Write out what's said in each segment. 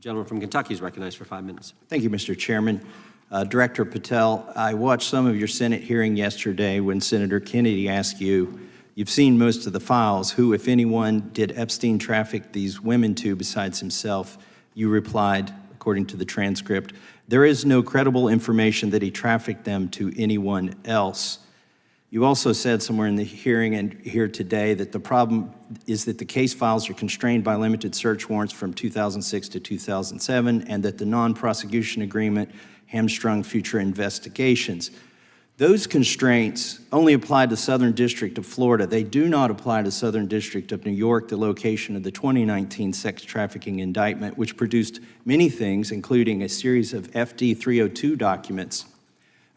Gentleman from Kentucky is recognized for 5 minutes. Thank you, Mr. Chairman. Director Patel, I watched some of your Senate hearing yesterday when Senator Kennedy asked you, you've seen most of the files, who, if anyone, did Epstein traffic these women to besides himself? You replied, according to the transcript, there is no credible information that he trafficked them to anyone else. You also said somewhere in the hearing and here today that the problem is that the case files are constrained by limited search warrants from 2006 to 2007 and that the non-prosecution agreement hamstrung future investigations. Those constraints only apply to Southern District of Florida. They do not apply to Southern District of New York, the location of the 2019 sex trafficking indictment, which produced many things, including a series of FD 302 documents.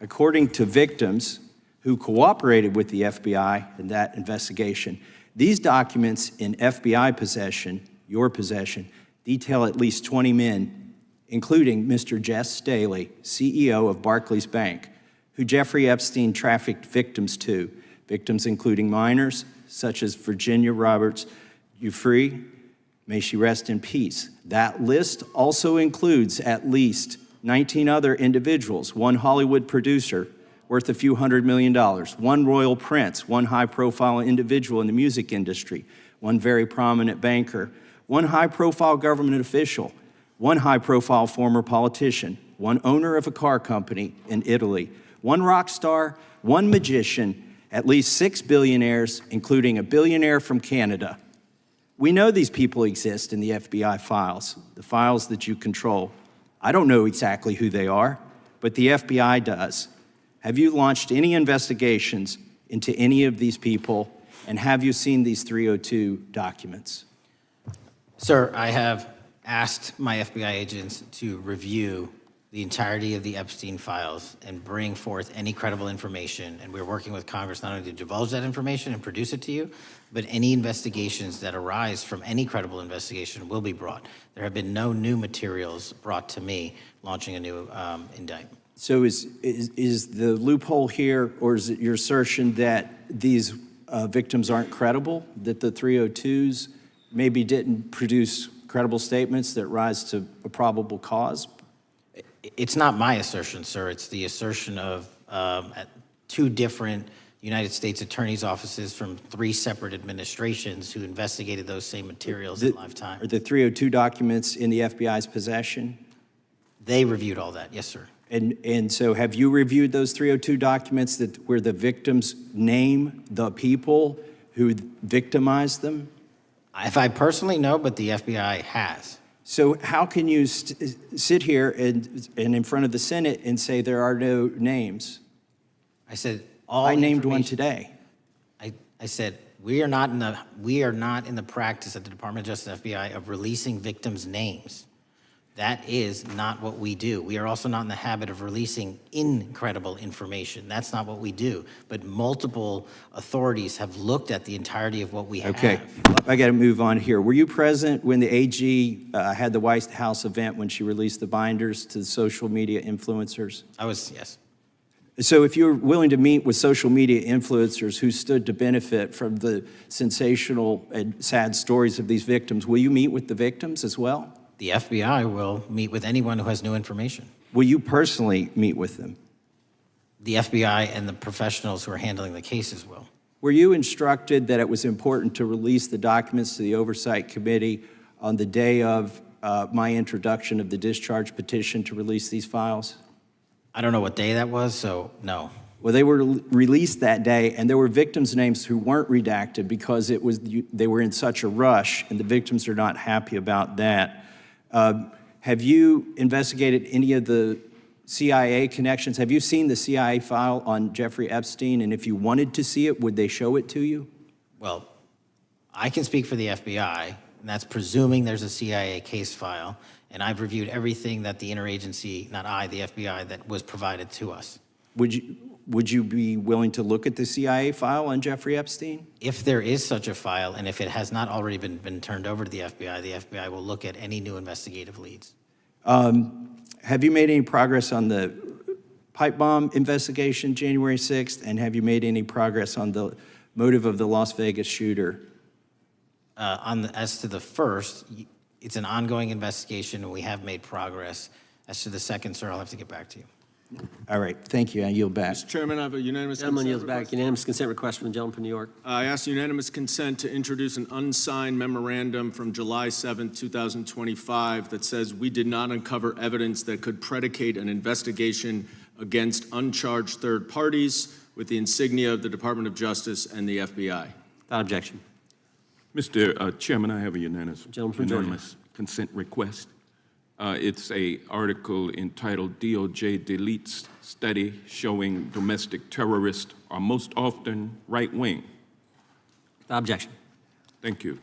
According to victims who cooperated with the FBI in that investigation, these documents in FBI possession, your possession, detail at least 20 men, including Mr. Jess Staley, CEO of Barclays Bank, who Jeffrey Epstein trafficked victims to, victims including minors such as Virginia Roberts Giuffre, may she rest in peace. That list also includes at least 19 other individuals, one Hollywood producer worth a few $100 million, one royal prince, one high-profile individual in the music industry, one very prominent banker, one high-profile government official, one high-profile former politician, one owner of a car company in Italy, one rock star, one magician, at least 6 billionaires, including a billionaire from Canada. We know these people exist in the FBI files, the files that you control. I don't know exactly who they are, but the FBI does. Have you launched any investigations into any of these people, and have you seen these 302 documents? Sir, I have asked my FBI agents to review the entirety of the Epstein files and bring forth any credible information, and we're working with Congress not only to divulge that information and produce it to you, but any investigations that arise from any credible investigation will be brought. There have been no new materials brought to me launching a new indictment. So is the loophole here, or is it your assertion that these victims aren't credible, that the 302s maybe didn't produce credible statements that rise to a probable cause? It's not my assertion, sir. It's the assertion of 2 different United States attorneys' offices from 3 separate administrations who investigated those same materials in lifetime. Are the 302 documents in the FBI's possession? They reviewed all that, yes, sir. And so have you reviewed those 302 documents where the victims name the people who victimized them? If I personally know, but the FBI has. So how can you sit here and in front of the Senate and say there are no names? I said I named one today. I said we are not in the practice at the Department of Justice FBI of releasing victims' names. That is not what we do. We are also not in the habit of releasing incredible information. That's not what we do. But multiple authorities have looked at the entirety of what we have. Okay, I got to move on here. Were you present when the AG had the White House event when she released the binders to the social media influencers? I was, yes. So if you're willing to meet with social media influencers who stood to benefit from the sensational and sad stories of these victims, will you meet with the victims as well? The FBI will meet with anyone who has new information. Will you personally meet with them? The FBI and the professionals who are handling the cases will. Were you instructed that it was important to release the documents to the Oversight Committee on the day of my introduction of the discharge petition to release these files? I don't know what day that was, so no. Well, they were released that day, and there were victims' names who weren't redacted because they were in such a rush, and the victims are not happy about that. Have you investigated any of the CIA connections? Have you seen the CIA file on Jeffrey Epstein? And if you wanted to see it, would they show it to you? Well, I can speak for the FBI, and that's presuming there's a CIA case file. And I've reviewed everything that the interagency, not I, the FBI, that was provided to us. Would you be willing to look at the CIA file on Jeffrey Epstein? If there is such a file, and if it has not already been turned over to the FBI will look at any new investigative leads. Have you made any progress on the pipe bomb investigation January 6th? And have you made any progress on the motive of the Las Vegas shooter? As to the first, it's an ongoing investigation, and we have made progress. As to the second, sir, I'll have to get back to you. All right, thank you. I yield back. Mr. Chairman, I have a unanimous Gentleman consent yields back. request. Unanimous consent request from the gentleman from New York. I ask unanimous consent to introduce an unsigned memorandum from July 7th, 2025 that says we did not uncover evidence that could predicate an investigation against uncharged third parties with the insignia of the Department of Justice and the FBI. Without objection. Mr. Chairman, I have a Gentleman from Georgia. unanimous consent request. It's a article entitled DOJ Deletes Study Showing Domestic Terrorists Are Most Often Right-Wing. Without objection. Thank you.